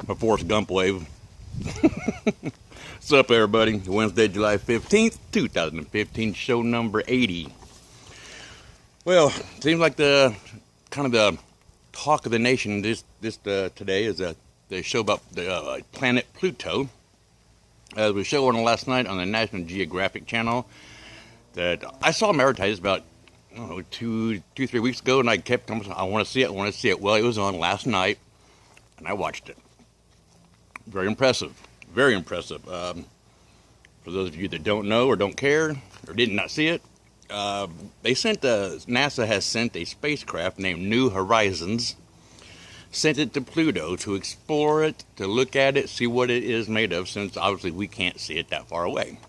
A Forrest Gump wave. What's up, everybody? Wednesday, July 15th, 2015, show number 80. Well, seems like the kind of the talk of the nation today is the show about the planet Pluto. There was a show on last night on the National Geographic channel that I saw them advertised about, I don't know, 3 weeks ago, and I kept telling myself, I want to see it. Well, it was on last night, and I watched it. Very impressive. Very impressive. For those of you that don't know or don't care or did not see it, NASA has sent a spacecraft named New Horizons, sent it to Pluto to explore it, to look at it, see what it is made of, since obviously we can't see it that far away.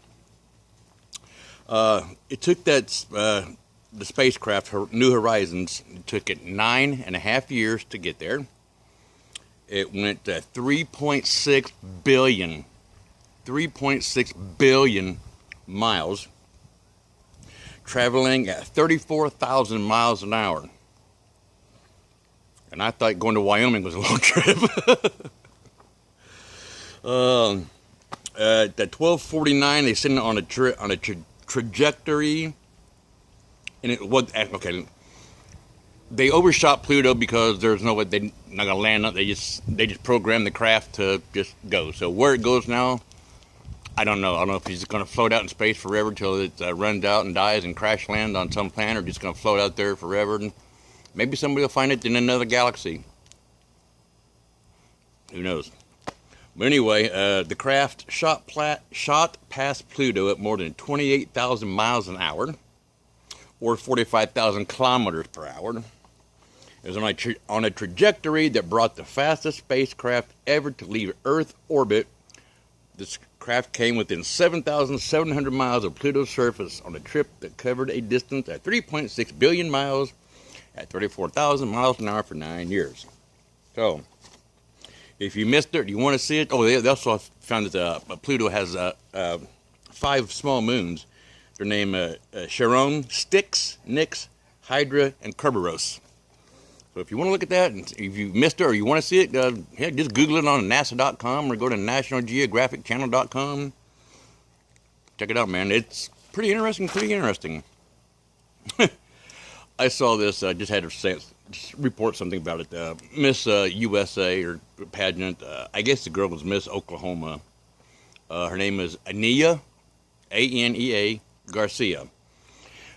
It took the spacecraft, New Horizons, it took it 9.5 years to get there. It went 3.6 billion miles, traveling at 34,000 miles an hour. And I thought going to Wyoming was a long trip. At 12:49, they sent it on a trajectory, and it was okay. They overshot Pluto because there's no way they're not gonna land on. They just programmed the craft to just go. So where it goes now, I don't know. I don't know if it's gonna float out in space forever till it runs out and dies and crash land on some planet, or just gonna float out there forever. And maybe somebody will find it in another galaxy. Who knows? But anyway, the craft shot past Pluto at more than 28,000 miles an hour, or 45,000 kilometers per hour. It was on a trajectory that brought the fastest spacecraft ever to leave Earth orbit. This craft came within 7,700 miles of Pluto's surface on a trip that covered a distance at 3.6 billion miles at 34,000 miles an hour for 9 years. So, if you missed it, you want to see it. Oh, they also found that Pluto has 5 small moons. They're named Charon, Styx, Nix, Hydra, and Kerberos. So if you want to look at that, and if you missed it or you want to see it, just Google it on NASA.com or go to NationalGeographicChannel.com. Check it out, man. It's pretty interesting. I saw this. Just had to report something about it. Miss USA or pageant. I guess the girl was Miss Oklahoma. Her name is Anea, A-N-E-A, Garcia,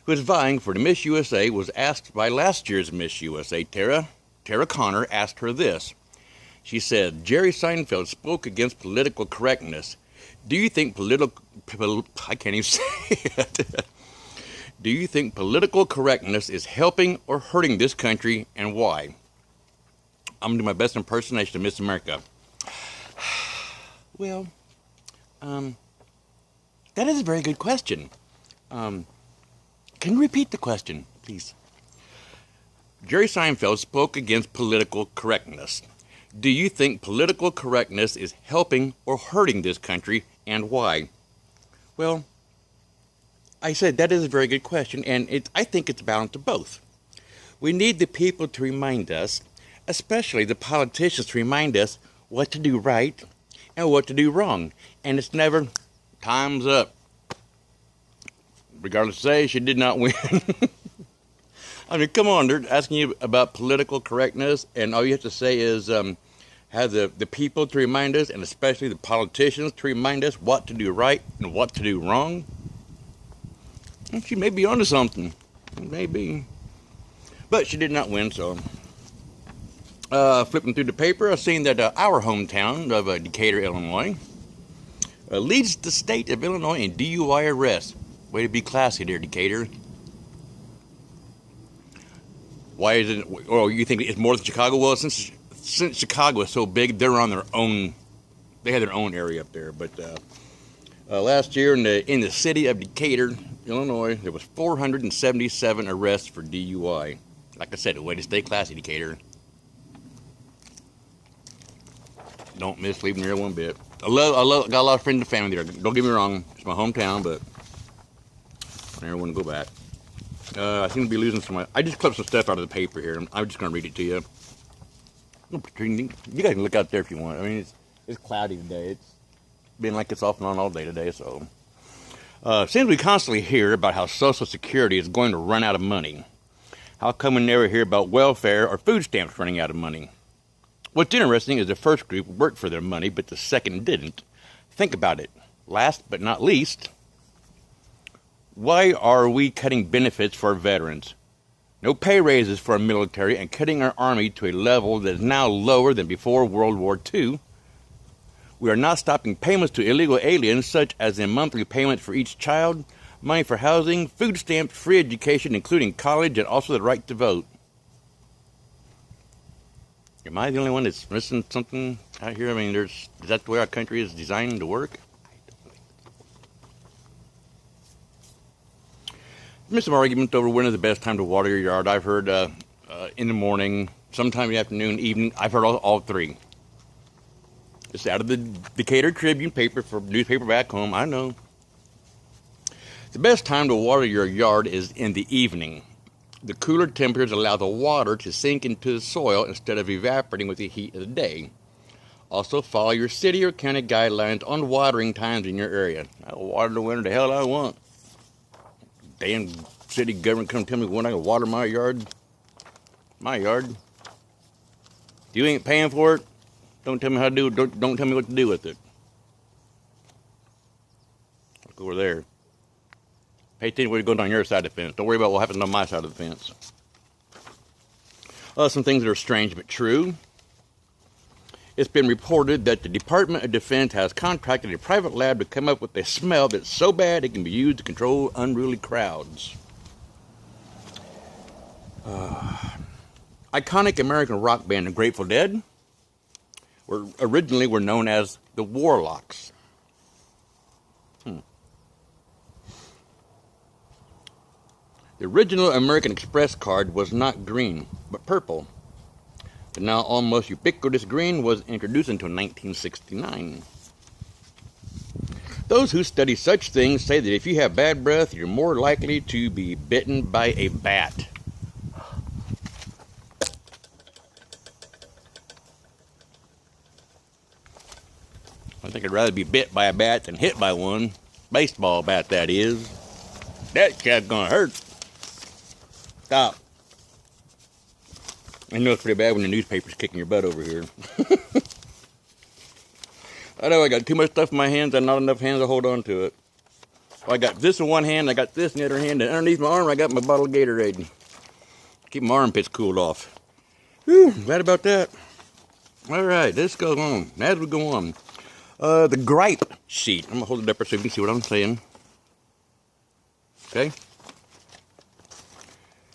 who is vying for the Miss USA, was asked by last year's Miss USA, Tara Connor, asked her this. She said, Jerry Seinfeld spoke against political correctness. Do you think I can't even say it. Do you think political correctness is helping or hurting this country, and why? I'm going to do my best impersonation of Miss America. Well, that is a very good question. Can you repeat the question, please? Jerry Seinfeld spoke against political correctness. Do you think political correctness is helping or hurting this country, and why? Well, I said that is a very good question, and I think it's a balance of both. We need the people to remind us, especially the politicians, to remind us what to do right and what to do wrong. And it's never, time's up. Regardless, say she did not win. I mean, come on, they're asking you about political correctness, and all you have to say is have the people to remind us, and especially the politicians to remind us what to do right and what to do wrong. And she may be onto something. Maybe. But she did not win, so. Flipping through the paper, I've seen that our hometown of Decatur, Illinois, leads the state of Illinois in DUI arrests. Way to be classy there, Decatur. Why is it? Oh, you think it's more than Chicago? Well, since Chicago is so big, they're on their own. They have their own area up there. But last year in the city of Decatur, Illinois, there was 477 arrests for DUI. Like I said, a way to stay classy, Decatur. Don't miss leaving there one bit. I got a lot of friends and family there. Don't get me wrong, it's my hometown, but I never want to go back. I seem to be losing some. I just clipped some stuff out of the paper here. I'm just going to read it to you. You guys can look out there if you want. I mean, it's cloudy today. It's been like it's off and on all day today. So, since we constantly hear about how Social Security is going to run out of money, how come we never hear about welfare or food stamps running out of money? What's interesting is the first group worked for their money, but the second didn't. Think about it. Last but not least, why are we cutting benefits for our veterans? No pay raises for our military and cutting our army to a level that is now lower than before World War II. We are not stopping payments to illegal aliens, such as in monthly payments for each child, money for housing, food stamps, free education, including college, and also the right to vote. Am I the only one that's missing something out here? I mean, is that the way our country is designed to work? There's some argument over when is the best time to water your yard. I've heard in the morning, sometime in the afternoon, evening. I've heard all three. It's out of the Decatur Tribune paper for newspaper back home. I know. The best time to water your yard is in the evening. The cooler temperatures allow the water to sink into the soil instead of evaporating with the heat of the day. Also, follow your city or county guidelines on watering times in your area. I'll water the winter the hell I want. Damn city government come tell me when I can water my yard. My yard. If you ain't paying for it, don't tell me how to do it. Don't tell me what to do with it. Look over there. Pay attention to what's going on your side of the fence. Don't worry about what happens on my side of the fence. Some things that are strange but true. It's been reported that the Department of Defense has contracted a private lab to come up with a smell that's so bad it can be used to control unruly crowds. Iconic American rock band, the Grateful Dead, originally were known as the Warlocks. The original American Express card was not green, but purple. The now almost ubiquitous green was introduced until 1969. Those who study such things say that if you have bad breath, you're more likely to be bitten by a bat. I think I'd rather be bit by a bat than hit by one. Baseball bat, that is. That cat's gonna hurt. Stop. I know it's pretty bad when the newspaper's kicking your butt over here. I know I got too much stuff in my hands and not enough hands to hold on to it. Well, I got this in one hand, I got this in the other hand, and underneath my arm I got my bottle of Gatorade. Keep my armpits cooled off. Whew, glad about that. Alright, let's go on. As we go on. The gripe sheet. I'm going to hold it up so you can see what I'm saying. Okay?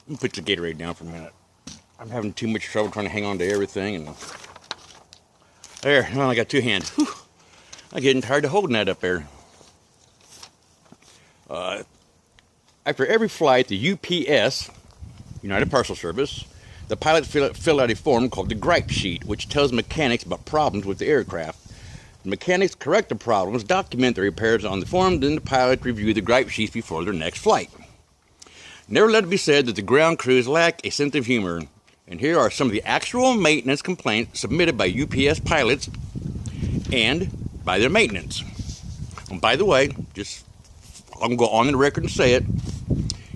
Let me put the Gatorade down for a minute. I'm having too much trouble trying to hang on to everything. And there, well, I got two hands. Whew. I'm getting tired of holding that up there. After every flight, the UPS, United Parcel Service, the pilots fill out a form called the gripe sheet, which tells mechanics about problems with the aircraft. The mechanics correct the problems, document the repairs on the form, then the pilots review the gripe sheets before their next flight. Never let it be said that the ground crews lack a sense of humor. And here are some of the actual maintenance complaints submitted by UPS pilots and by their maintenance. And by the way, I'm going to go on the record and say it.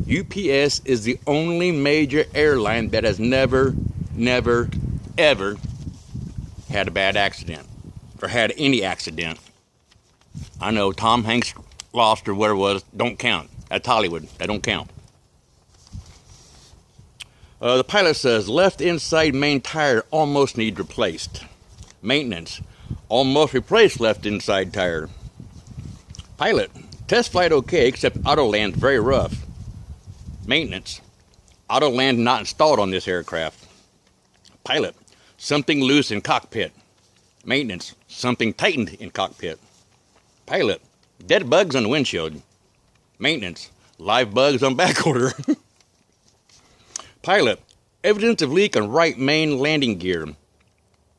UPS is the only major airline that has never, ever had a bad accident. Or had any accident. I know Tom Hanks lost or whatever it was, don't count. That's Hollywood, that don't count. The pilot says, left inside main tire almost needs replaced. Maintenance, almost replaced left inside tire. Pilot, test flight okay except auto land very rough. Maintenance, auto land not installed on this aircraft. Pilot, something loose in cockpit. Maintenance, something tightened in cockpit. Pilot, dead bugs on the windshield. Maintenance, live bugs on back order. Pilot, evidence of leak on right main landing gear.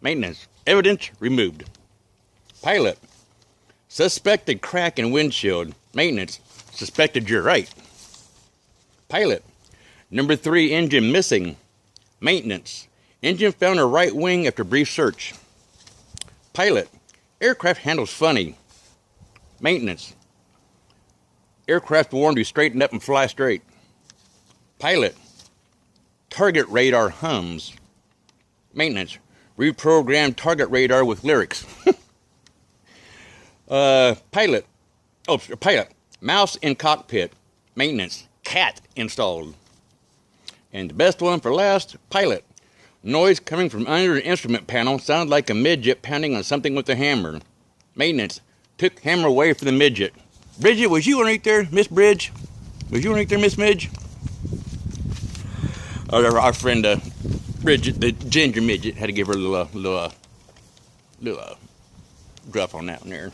Maintenance, evidence removed. Pilot, suspected crack in windshield. Maintenance, suspected you're right. Pilot, number 3 engine missing. Maintenance, Engine found in right wing after brief search. Pilot, aircraft handles funny. Maintenance, aircraft warned to straighten up and fly straight. Pilot, target radar hums. Maintenance, reprogram target radar with lyrics. Pilot, mouse in cockpit. Maintenance, cat installed. And the best one for last, pilot, noise coming from under an instrument panel sounds like a midget pounding on something with a hammer. Maintenance, took hammer away from the midget. Bridget, was you right there, Miss Bridge? Was you right there, Miss Midge? Our friend Bridget, the ginger midget, had to give her a little gruff on that one there.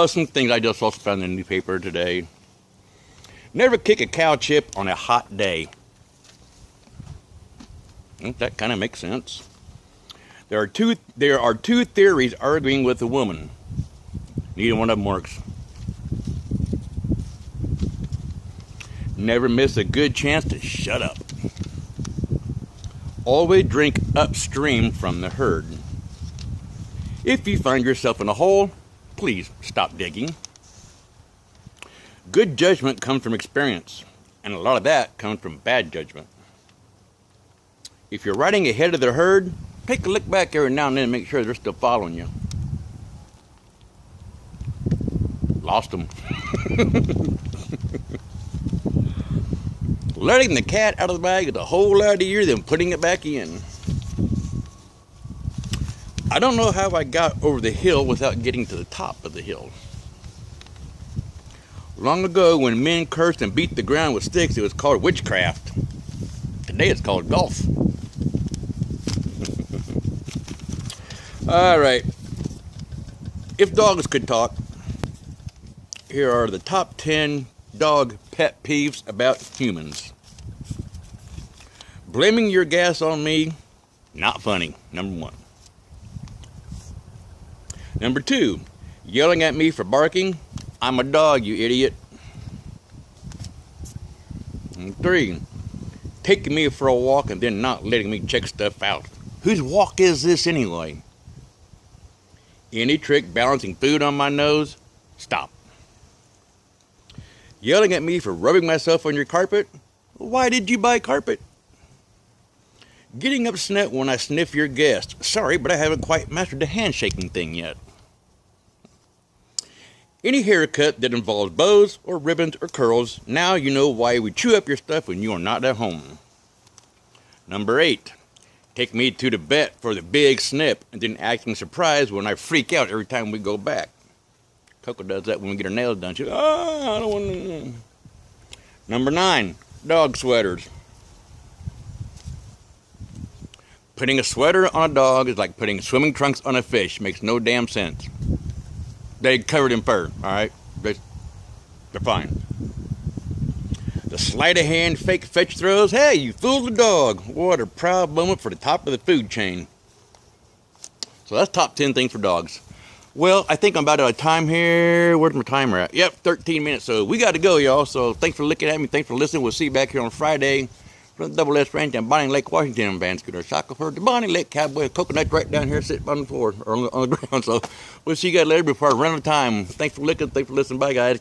Some things I just also found in the newspaper today. Never kick a cow chip on a hot day. That kind of makes sense. There are two theories arguing with a woman. Neither one of them works. Never miss a good chance to shut up. Always drink upstream from the herd. If you find yourself in a hole, please stop digging. Good judgment comes from experience, and a lot of that comes from bad judgment. If you're riding ahead of the herd, take a look back every now and then and make sure they're still following you. Lost them. Letting the cat out of the bag is a whole lot easier than putting it back in. I don't know how I got over the hill without getting to the top of the hill. Long ago, when men cursed and beat the ground with sticks, it was called witchcraft. Today it's called golf. All right. If dogs could talk, here are the top 10 dog pet peeves about humans. Blaming your gas on me, not funny, number 1. Number 2, yelling at me for barking, I'm a dog, you idiot. And 3, taking me for a walk and then not letting me check stuff out. Whose walk is this anyway? Any trick balancing food on my nose? Stop. Yelling at me for rubbing myself on your carpet? Why did you buy carpet? Getting upset when I sniff your guest. Sorry, but I haven't quite mastered the handshaking thing yet. Any haircut that involves bows or ribbons or curls, now you know why we chew up your stuff when you are not at home. Number 8, take me to the vet for the big snip and then acting surprised when I freak out every time we go back. Coco does that when we get her nails done. She's, I don't want to. Number 9, dog sweaters. Putting a sweater on a dog is like putting swimming trunks on a fish. Makes no damn sense. They're covered in fur, all right? They're fine. The sleight of hand fake fetch throws. Hey, you fooled the dog. What a proud moment for the top of the food chain. So that's top 10 things for dogs. Well, I think I'm about out of time here. Where's my timer at? Yep, 13 minutes. So we got to go, y'all. So thanks for looking at me. Thanks for listening. We'll see you back here on Friday from the Double S Ranch in Bonnie Lake, Washington. Van Scooter Shackelford, the Bonnie Lake Cowboy, coconut right down here sitting on the floor or on the ground. So we'll see you guys later before I run out of time. Thanks for looking. Thanks for listening. Bye, guys.